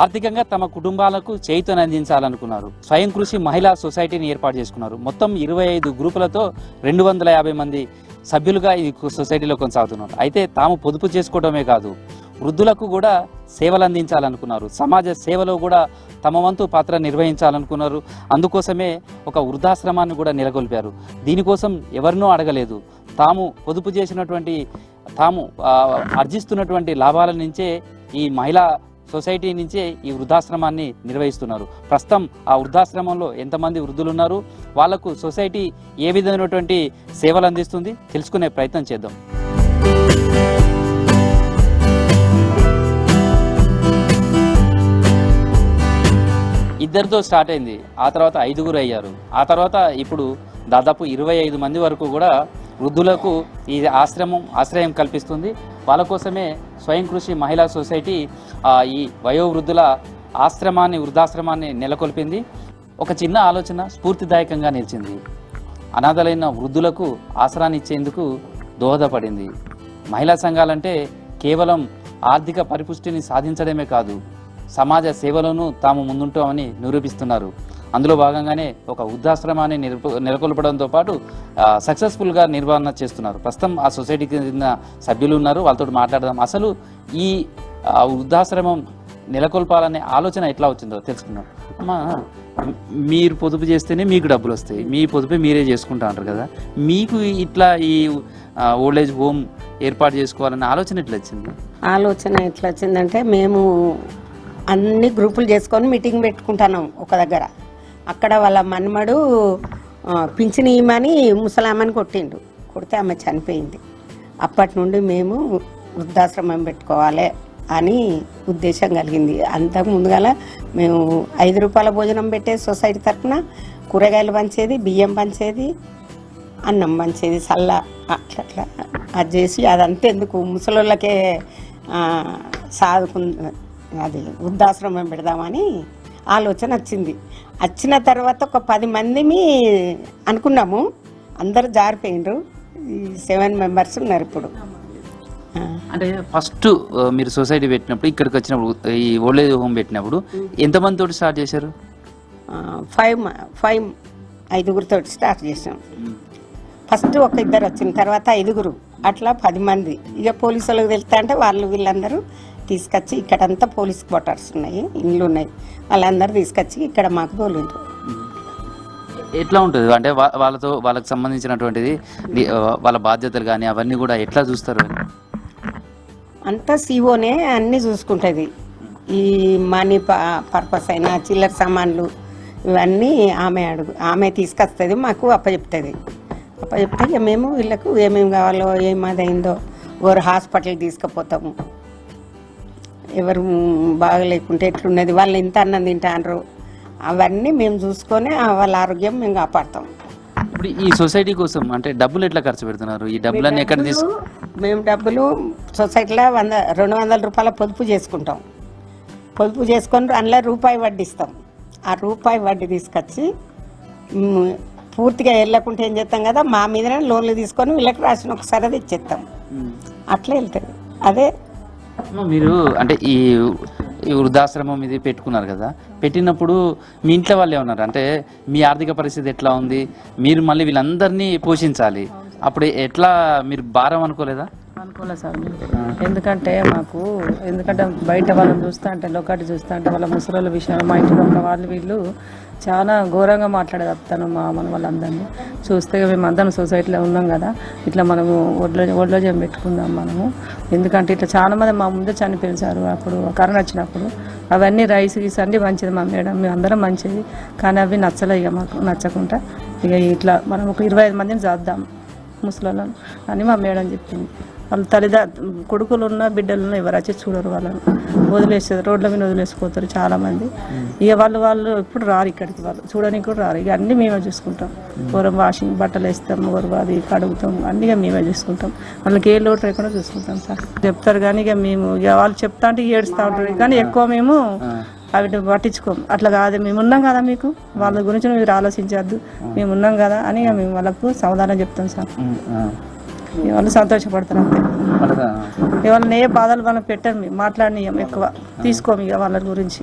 ఆర్థికంగా తమ కుటుంబాలకు చేయూతను అందించాలనుకున్నారు. స్వయం కృషి మహిళా సొసైటీని ఏర్పాటు చేసుకున్నారు. మొత్తం 25 గ్రూపులతో 250 మంది సభ్యులుగా ఈ సొసైటీలో కొనసాగుతున్నారు. అయితే తాము పొదుపు చేసుకోవడమే కాదు, వృద్ధులకు కూడా సేవలు అందించాలనుకున్నారు. సమాజ సేవలో కూడా తమ వంతు పాత్ర నిర్వహించాలనుకున్నారు. అందుకోసమే ఒక వృద్ధాశ్రమాన్ని కూడా నెలకొల్పారు. దీనికోసం ఎవరినూ అడగలేదు. తాము పొదుపు చేసినటువంటి, తాము ఆర్జిస్తున్నటువంటి లాభాల నుంచే ఈ మహిళా సొసైటీ నుంచే ఈ వృద్ధాశ్రమాన్ని నిర్వహిస్తున్నారు. ప్రస్తుతం ఆ వృద్ధాశ్రమంలో ఎంతమంది వృద్ధులు ఉన్నారు, వాళ్లకు సొసైటీ ఏ విధమైనటువంటి సేవలు అందిస్తుంది తెలుసుకునే ప్రయత్నం చేద్దాం. ఇద్దరితో స్టార్ట్ అయింది, ఆ తర్వాత 5గురు అయ్యారు. ఆ తర్వాత ఇప్పుడు దాదాపు 25 మంది వరకు కూడా వృద్ధులకు ఈ ఆశ్రయం కల్పిస్తుంది. వాళ్ళ కోసమే స్వయం కృషి మహిళా సొసైటీ ఈ వయోవృద్ధుల వృద్ధాశ్రమాన్ని నెలకొల్పింది. ఒక చిన్న ఆలోచన స్ఫూర్తిదాయకంగా నిలిచింది. అనాథలైన వృద్ధులకు ఆసరాన్ని ఇచ్చేందుకు దోహదపడింది. మహిళా సంఘాలంటే కేవలం ఆర్థిక పరిపుష్టిని సాధించడమే కాదు, సమాజ సేవలోనూ తాము ముందుంటామని నిరూపిస్తున్నారు. అందులో భాగంగానే ఒక వృద్ధాశ్రమాన్ని నెలకొల్పడంతో పాటు సక్సెస్ఫుల్గా నిర్వహణ చేస్తున్నారు. ప్రస్తుతం ఆ సొసైటీకి చెందిన సభ్యులు ఉన్నారు, వాళ్ళతో మాట్లాడదాం. అసలు ఈ వృద్ధాశ్రమం నెలకొల్పాలనే ఆలోచన ఎట్లా వచ్చిందో తెలుసుకుందాం. అమ్మా, మీరు పొదుపు చేస్తేనే మీకు డబ్బులు వస్తాయి, మీ పొదుపే మీరే చేసుకుంటా అంటారు కదా, మీకు ఇట్లా ఈ ఓల్డేజ్ హోమ్ ఏర్పాటు చేసుకోవాలనే ఆలోచన ఎట్లా వచ్చింది? ఆలోచన ఎట్లా వచ్చిందంటే, మేము అన్ని గ్రూపులు చేసుకొని మీటింగ్ పెట్టుకుంటున్నాం ఒక దగ్గర. అక్కడ వాళ్ళ మనుమడు పింఛన్ ఇవ్వమని ముసలామని కొడితే ఆమె చనిపోయింది. అప్పటి నుండి మేము వృద్ధాశ్రమం పెట్టుకోవాలి అని ఉద్దేశం కలిగింది. అంతకు ముందుగాల మేము 5 రూపాయల భోజనం పెట్టేది సొసైటీ తరఫున, కూరగాయలు పంచేది, బియ్యం పంచేది, అన్నం పంచేది, సల్ల అట్లా అది చేసి అదంతా ఎందుకు ముసలోళ్ళకే అది వృద్ధాశ్రమం పెడదామని ఆలోచన వచ్చింది. వచ్చిన తర్వాత ఒక 10 మందిని అనుకున్నాము, అందరు జారిపోయినరు. 7 మెంబర్స్ ఉన్నారు ఇప్పుడు. అంటే ఫస్ట్ మీరు సొసైటీ పెట్టినప్పుడు, ఇక్కడికి వచ్చినప్పుడు, ఈ ఓల్డేజ్ హోమ్ పెట్టినప్పుడు ఎంతమంది తోటి స్టార్ట్ చేశారు? 5గురితో స్టార్ట్ చేసాం. ఫస్ట్ ఒక 2 వచ్చిన తర్వాత 5గురు, అట్లా 10 మంది. ఇక పోలీసు వాళ్ళకి వెళ్తా అంటే వీళ్ళందరూ తీసుకొచ్చి, ఇక్కడంతా పోలీస్ క్వార్టర్స్ ఉన్నాయి, ఇండ్లు ఉన్నాయి, వాళ్ళందరూ తీసుకొచ్చి ఇక్కడ మాకు తోలిండ్రు. ఎట్లా ఉంటుంది అంటే వాళ్ళకి సంబంధించినటువంటిది వాళ్ళ బాధ్యతలు కానీ అవన్నీ కూడా ఎట్లా చూస్తారు? అంతా సీఓనే అన్నీ చూసుకుంటుంది. ఈ మనీ పర్పస్ అయినా చిల్లర సామాన్లు ఇవన్నీ ఆమె తీసుకొస్తుంది, మాకు అప్పచెప్తే ఇక మేము వీళ్ళకు ఏమేమి కావాలో, ఏమదైందో, ఎవరు హాస్పిటల్కి తీసుకుపోతాము, ఎవరు బాగలేకుంటే ఎట్లున్నది, వాళ్ళు ఇంత అన్నం తింటారు, అవన్నీ మేము చూసుకొని వాళ్ళ ఆరోగ్యం మేము కాపాడుతాం. ఇప్పుడు ఈ సొసైటీ కోసం అంటే డబ్బులు ఎట్లా ఖర్చు పెడుతున్నారు? ఈ డబ్బులన్నీ ఎక్కడ మేము డబ్బులు సొసైటీలో 200 రూపాయల పొదుపు చేసుకుంటాం. పొదుపు చేసుకొని అందులో రూపాయి వడ్డీ ఇస్తాం. ఆ రూపాయి వడ్డీ తీసుకొచ్చి పూర్తిగా వెళ్ళకుంటే ఏం చేస్తాం కదా, మా మీదనే లోన్లు తీసుకొని వీళ్ళకి రాసిన ఒకసారి అది ఇచ్చేస్తాం. అట్లా వెళ్తుంది. అదే మీరు అంటే ఈ వృద్ధాశ్రమం ఇది పెట్టుకున్నారు కదా, పెట్టినప్పుడు మీ ఇంట్లో వాళ్ళు ఏమన్నారు అంటే, మీ ఆర్థిక పరిస్థితి ఎట్లా ఉంది, మీరు మళ్ళీ వీళ్ళందరినీ పోషించాలి, అప్పుడు ఎట్లా మీరు భారం అనుకోలేదా? అనుకోలేదు సార్. ఎందుకంటే బయట వాళ్ళని చూస్తా అంటే, లొకాటి చూస్తా అంటే వాళ్ళ ముసలోళ్ళ విషయం, మా ఇంటి పక్క వీళ్ళు చాలా ఘోరంగా మాట్లాడేది. మన వాళ్ళందరినీ చూస్తే మేము అందరం సొసైటీలో ఉన్నాం కదా, ఇట్లా మనము ఒడ్లోజం పెట్టుకుందాం మనము. ఎందుకంటే ఇట్లా చాలా మంది మా ముందే చనిపోయించారు అప్పుడు కరోనా వచ్చినప్పుడు. అవన్నీ రైస్ గీస్ అన్నీ మంచిది మా మేడం, మేము అందరం మంచిది. కానీ అవి నచ్చలే, ఇక మాకు నచ్చకుండా ఇక ఇట్లా మనం ఒక 25 మందిని చేద్దాం ముసలోళ్ళను అని మా మేడం చెప్పింది. వాళ్ళ కొడుకులు ఉన్న బిడ్డలు ఉన్న ఎవరు వచ్చి చూడరు, వాళ్ళని వదిలేస్తారు, రోడ్ల మీద వదిలేసిపోతారు చాలామంది. ఇక వాళ్ళు ఇప్పుడు రారు ఇక్కడికి, వాళ్ళు చూడడానికి కూడా రారు. ఇక అన్నీ మేమే చూసుకుంటాం, ఎవరు వాషింగ్ బట్టలు వేస్తాం, ఎవరు అది కడుగుతాం, అన్నీ మేమే చూసుకుంటాం. వాళ్ళకి ఏ లోటు లేకుండా చూసుకుంటాం సార్. చెప్తారు కానీ ఇక వాళ్ళు చెప్తా అంటే ఏడుస్తూ ఉంటారు, కానీ ఎక్కువ మేము అవి పట్టించుకోం. అట్లా కాదు, మేము ఉన్నాం కదా, మీకు వాళ్ళ గురించి మీరు ఆలోచించద్దు, మేము ఉన్నాం కదా అని మేము వాళ్ళకు సమాధానం చెప్తాం సార్. వాళ్ళు సంతోషపడతారు అంతే. వాళ్ళని ఏ బాధలు వాళ్ళని పెట్టాను మేము మాట్లాడినాం ఎక్కువ తీసుకోము ఇక వాళ్ళ గురించి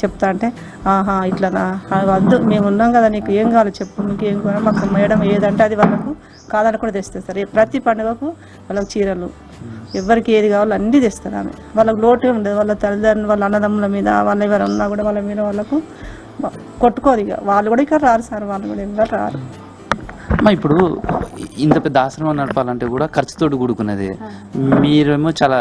చెప్తా అంటే ఆహా ఇట్లనా వద్దు మేము ఉన్నాం కదా నీకు ఏం కావాలో చెప్పు నీకు ఏం కావాలో మాకు మేడం ఏదంటే అది వాళ్ళకు కాదని కూడా తెస్తారు సార్. ప్రతి పండుగకు వాళ్ళకి చీరలు ఎవరికి ఏది కావాలో అన్నీ తెస్తారు ఆమె. వాళ్ళకి లోటే ఉండదు, వాళ్ళ తల్లిదండ్రులు వాళ్ళ అన్నదమ్ముల మీద వాళ్ళు ఎవరు ఉన్నా కూడా వాళ్ళ మీద వాళ్ళకు కొట్టుకోదు. ఇక వాళ్ళు కూడా ఇక రారు సార్, వాళ్ళు కూడా ఎవరు రారు. అమ్మా ఇప్పుడు ఇంత పెద్ద ఆశ్రమం నడపాలంటే కూడా ఖర్చుతోటి కూడుకున్నది. మీరేమో చాలా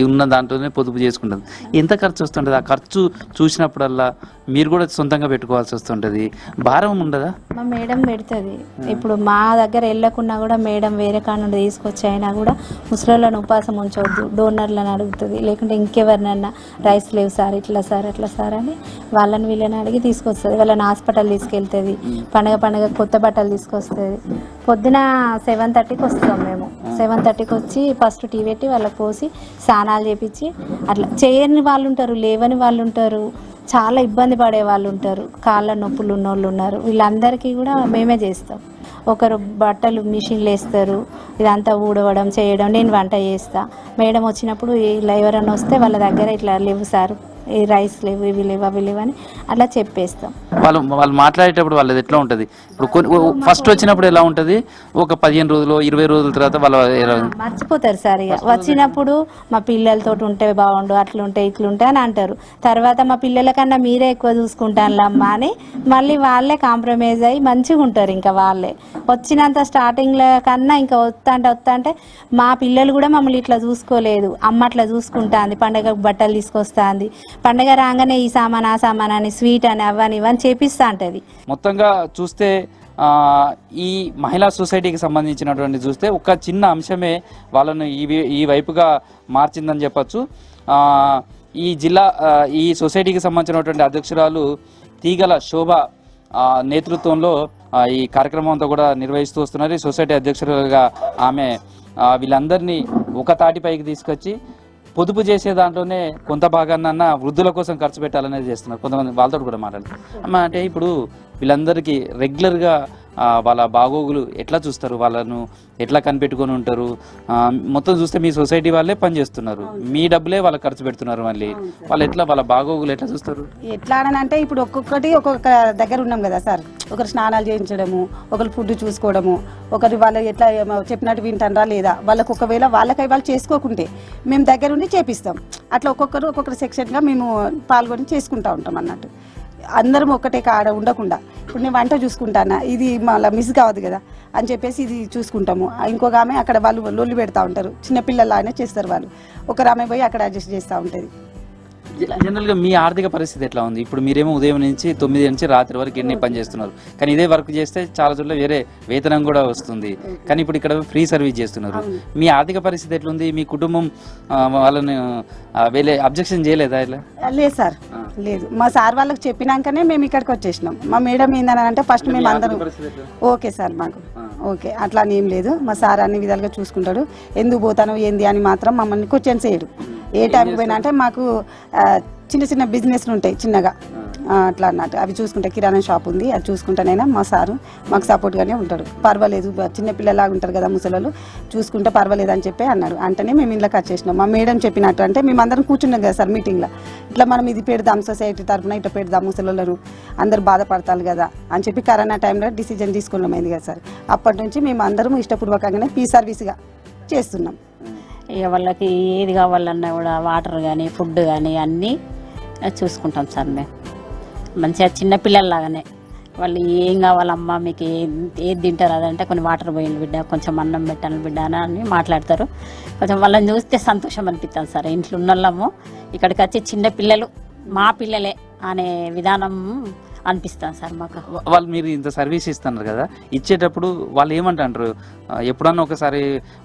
ఉన్న దాంట్లోనే పొదుపు చేసుకుంటుంది. ఎంత ఖర్చు వస్తుంటుంది? ఆ ఖర్చు చూసినప్పుడల్లా మీరు కూడా సొంతంగా పెట్టుకోవాల్సి వస్తుంటుంది. భారం ఉండదా? మా మేడం పెడుతుంది. ఇప్పుడు మా దగ్గర వెళ్ళకున్నా కూడా మేడం వేరే కాడ నుండి తీసుకొచ్చి అయినా కూడా ముసలిళ్ళను ఉపాసం ఉంచవద్దు, డోనర్లను అడుగుతుంది. లేకుంటే ఇంకెవరినన్నా రైస్ లేవు సార్ ఇట్లా సార్ అట్లా సార్ అని వాళ్ళని వీళ్ళని అడిగి తీసుకొస్తుంది. వాళ్ళని హాస్పిటల్ తీసుకెళ్తుంది. పండగ కొత్త బట్టలు తీసుకొస్తుంది. పొద్దున 7:30కి వస్తాం మేము. 7:30కి వచ్చి ఫస్ట్ టీ పెట్టి వాళ్ళకి పోసి స్నానాలు చేపించి అట్లా చేయని వాళ్ళు ఉంటారు, లేవని వాళ్ళు ఉంటారు, చాలా ఇబ్బంది పడే వాళ్ళు ఉంటారు, కాళ్ళ నొప్పులు ఉన్నోళ్ళు ఉన్నారు. వీళ్ళందరికీ కూడా మేమే చేస్తాం. ఒకరు బట్టలు మిషన్లు వేస్తారు, ఇదంతా ఊడవడం చేయడం, నేను వంట చేస్తా. మేడం వచ్చినప్పుడు ఇలా ఎవరైనా వస్తే వాళ్ళ దగ్గర ఇట్లా లేవు సార్, ఈ రైస్ లేవు, ఇవి లేవు, అవి లేవు అని అట్లా చెప్పేస్తాం. వాళ్ళు మాట్లాడేటప్పుడు వాళ్ళది ఎట్లా ఉంటుంది? ఇప్పుడు ఫస్ట్ వచ్చినప్పుడు ఎలా ఉంటుంది? ఒక 15 రోజులు 20 రోజుల తర్వాత వాళ్ళు మర్చిపోతారు సార్. ఇక వచ్చినప్పుడు మా పిల్లలతో ఉంటే బాగుండు, అట్లుంటే ఇట్లుంటే అని అంటారు. తర్వాత మా పిల్లల కన్నా మీరే ఎక్కువ చూసుకుంటానులమ్మా అని మళ్ళీ వాళ్ళే కాంప్రమైజ్ అయ్యి మంచిగా ఉంటారు. ఇంకా వాళ్ళే వచ్చినంత స్టార్టింగ్లో కన్నా ఇంకా వస్తా అంటే మా పిల్లలు కూడా మమ్మల్ని ఇట్లా చూసుకోలేదు, అమ్మ అట్లా చూసుకుంటాంది, పండగకు బట్టలు తీసుకొస్తుంది, పండగ రాగానే ఈ సామాన్ ఆ సామాన్ అని స్వీట్ అని అవని ఇవని చేపిస్తా ఉంటుంది. మొత్తంగా చూస్తే ఈ మహిళా సొసైటీకి సంబంధించినటువంటి చూస్తే ఒక చిన్న అంశమే వాళ్ళను ఈ వైపుగా మార్చిందని చెప్పచ్చు. ఈ ఈ సొసైటీకి సంబంధించినటువంటి అధ్యక్షురాలు తీగల శోభ నేతృత్వంలో ఈ కార్యక్రమం అంతా కూడా నిర్వహిస్తూ వస్తున్నారు. ఈ సొసైటీ అధ్యక్షురాలుగా ఆమె వీళ్ళందరినీ ఒక తాటిపైకి తీసుకొచ్చి పొదుపు చేసే దాంట్లోనే కొంత భాగాన్న వృద్ధుల కోసం ఖర్చు పెట్టాలనేది చేస్తున్నారు. కొంతమంది వాళ్ళతో కూడా మాట్లాడుతున్నారు. అమ్మ అంటే ఇప్పుడు వీళ్ళందరికీ రెగ్యులర్గా వాళ్ళ బాగోగులు ఎట్లా చూస్తారు, వాళ్ళను ఎట్లా కనిపెట్టుకొని ఉంటారు? మొత్తం చూస్తే మీ సొసైటీ వాళ్ళే పనిచేస్తున్నారు, మీ డబ్బులే వాళ్ళకి ఖర్చు పెడుతున్నారు. మళ్ళీ వాళ్ళు ఎట్లా వాళ్ళ బాగోగులు ఎట్లా చూస్తారు? ఎట్లా అని అంటే ఇప్పుడు ఒక్కొక్కటి ఒక్కొక్క దగ్గర ఉన్నాం కదా సార్. ఒకరు స్నానాలు చేయించడము, ఒకరు ఫుడ్ చూసుకోవడము, ఒకరు వాళ్ళు ఎట్లా చెప్పినట్టు వింటారా లేదా, వాళ్ళకు ఒకవేళ వాళ్ళకై వాళ్ళు చేసుకోకుంటే మేము దగ్గర ఉండి చేపిస్తాం. అట్లా ఒక్కొక్కరు సెక్షన్గా మేము పాల్గొని చేసుకుంటూ ఉంటాం అన్నట్టు. అందరం ఒక్కటే కాడ ఉండకుండా ఇప్పుడు నేను వంట చూసుకుంటానా, ఇది మళ్ళీ మిస్ కావద్దు కదా అని చెప్పేసి ఇది చూసుకుంటాము. ఇంకొక ఆమె అక్కడ వాళ్ళు లొల్లి పెడతా ఉంటారు, చిన్నపిల్లలానే చేస్తారు వాళ్ళు. ఒకరు ఆమె పోయి అక్కడ అడ్జస్ట్ చేస్తూ ఉంటుంది. జనరల్గా మీ ఆర్థిక పరిస్థితి ఎట్లా ఉంది? ఇప్పుడు మీరేమో ఉదయం నుంచి 9 నుంచి రాత్రి వరకు ఎన్ని పని చేస్తున్నారు, కానీ ఇదే వర్క్ చేస్తే చాలా చోట్ల వేరే వేతనం కూడా వస్తుంది, కానీ ఇప్పుడు ఇక్కడ ఫ్రీ సర్వీస్ చేస్తున్నారు. మీ ఆర్థిక పరిస్థితి ఎట్లుంది? మీ కుటుంబం వాళ్ళని వేరే అబ్జెక్షన్ చేయలేదా? ఇలా లేదు సార్, లేదు. మా సార్ వాళ్ళకి చెప్పినాకనే మేము ఇక్కడికి వచ్చేసినాం. మా మేడం ఏందని అంటే ఫస్ట్ మేము అందరం ఓకే సార్ మాకు ఓకే అట్లా అని ఏం లేదు. మా సార్ అన్ని విధాలుగా చూసుకుంటాడు. ఎందుకు పోతాను ఏంది అని మాత్రం మమ్మల్ని క్వశ్చన్ చేయడు. ఏ టైంకి పోయినా అంటే మాకు చిన్న చిన్న బిజినెస్లు ఉంటాయి చిన్నగా అట్లా అన్నట్టు, అవి చూసుకుంటే కిరాణా షాప్ ఉంది, అది చూసుకుంటానైనా మా సారు మాకు సపోర్ట్గానే ఉంటాడు. పర్వాలేదు, చిన్నపిల్లలాగా ఉంటారు కదా ముసలు, చూసుకుంటే పర్వాలేదు అని చెప్పి అన్నాడు. అంటేనే మేము ఇంట్లోకి వచ్చేసినాం. మా మేడం చెప్పినట్టు అంటే మేము అందరం కూర్చున్నాం కదా సార్ మీటింగ్లో, ఇట్లా మనం ఇది పెడదాం సొసైటీ తరఫున, ఇట్లా పెడదాం ముసలు అందరు బాధపడతారు కదా అని చెప్పి కరోనా టైంలో డిసిజన్ తీసుకున్నామైంది కదా సార్. అప్పటి నుంచి మేము అందరం ఇష్టపూర్వకంగానే పీ సర్వీస్గా చేస్తున్నాం. ఇక వాళ్ళకి ఏది కావాలన్నా కూడా వాటర్ కానీ ఫుడ్ కానీ అన్నీ చూసుకుంటాం సార్. మేము మంచిగా చిన్నపిల్లల్లాగానే వాళ్ళు ఏం కావాలమ్మా మీకు ఏది తింటారు అదంటే కొన్ని వాటర్ పోయింది బిడ్డ, కొంచెం అన్నం పెట్టాను బిడ్డ అని మాట్లాడతారు. కొంచెం వాళ్ళని చూస్తే సంతోషం అనిపిస్తుంది సార్. ఇంట్లో ఉన్న వాళ్ళము ఇక్కడికి వచ్చి చిన్నపిల్లలు మా పిల్లలే అనే విధానం అనిపిస్తాను సార్ మాకు. వాళ్ళు మీరు ఇంత సర్వీస్ ఇస్తున్నారు కదా, ఇచ్చేటప్పుడు వాళ్ళు ఏమంటారు? ఎప్పుడన్నా ఒకసారి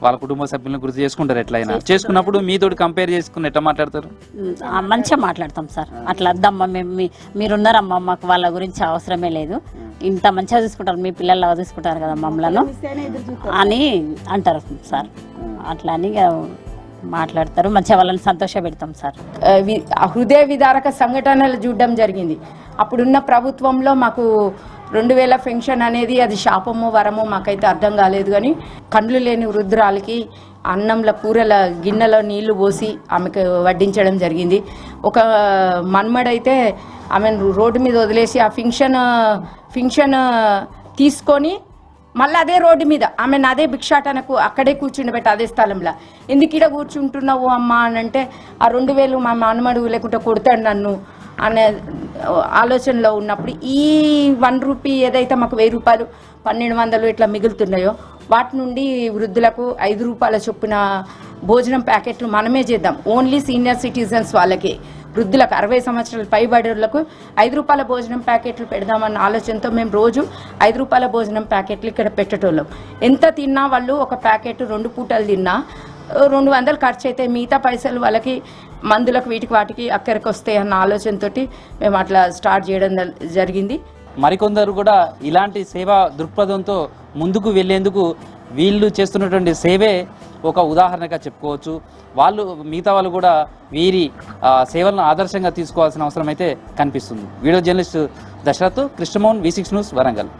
వాళ్ళ కుటుంబ సభ్యులను గుర్తు చేసుకుంటారు, ఎట్లయినా చేసుకున్నప్పుడు మీతోటి కంపేర్ చేసుకుని ఎట్లా మాట్లాడతారు? మంచిగా మాట్లాడతాం సార్. అట్లా వద్దమ్మా మేము మీరున్నారమ్మా, మాకు వాళ్ళ గురించి అవసరమే లేదు, ఇంత మంచిగా చూసుకుంటారు, మీ పిల్లల్లాగా చూసుకుంటారు కదా మమ్మల్ని అని అంటారు సార్. అట్లా అని మాట్లాడతారు, మంచిగా వాళ్ళని సంతోష పెడతాం సార్. హృదయ విదారక సంఘటనలు చూడడం జరిగింది. అప్పుడున్న ప్రభుత్వంలో మాకు 2000 పెన్షన్ అనేది అది శాపమో వరమో మాకైతే అర్థం కాలేదు. కానీ కండ్లు లేని వృద్ధురాలకి అన్నంలో కూరల గిన్నెలో నీళ్లు పోసి ఆమెకు వడ్డించడం జరిగింది. ఒక మన్మడైతే ఆమెను రోడ్డు మీద వదిలేసి ఆ ఫింక్షన్ తీసుకొని మళ్ళీ అదే రోడ్డు మీద ఆమెను అదే భిక్షాటనకు అక్కడే కూర్చుండబెట్టి అదే స్థలంలో ఎందుకు ఇక్కడ కూర్చుంటున్నావు అమ్మ అని అంటే ఆ 2000 మా మనుమడు లేకుంటే కొడతాడు నన్ను అనే ఆలోచనలో ఉన్నప్పుడు ఈ 1 రూపీ ఏదైతే మాకు 1000 రూపాయలు 1200 ఇట్లా మిగులుతున్నాయో వాటి నుండి వృద్ధులకు 5 రూపాయల చొప్పున భోజనం ప్యాకెట్లు మనమే చేద్దాం. ఓన్లీ సీనియర్ సిటిజన్స్ వాళ్ళకి, వృద్ధులకు 60 సంవత్సరాల పైబడులకు 5 రూపాయల భోజనం ప్యాకెట్లు పెడదామన్న ఆలోచనతో మేము రోజు 5 రూపాయల భోజనం ప్యాకెట్లు ఇక్కడ పెట్టేటోళ్ళం. ఎంత తిన్నా వాళ్ళు ఒక ప్యాకెట్ 2 పూటలు తిన్నా 200 ఖర్చు అయితే మిగతా పైసలు వాళ్ళకి మందులకు వీటికి వాటికి అక్కడికి వస్తాయి అన్న ఆలోచనతో మేము అట్లా స్టార్ట్ చేయడం జరిగింది. మరికొందరు కూడా ఇలాంటి సేవా దృక్పథంతో ముందుకు వెళ్లేందుకు వీళ్ళు చేస్తున్నటువంటి సేవే ఒక ఉదాహరణగా చెప్పుకోవచ్చు. మిగతా వాళ్ళు కూడా వీరి సేవలను ఆదర్శంగా తీసుకోవాల్సిన అవసరం అయితే కనిపిస్తుంది. Video journalist Dashrath, Krishnamohan, V6 news, Warangal.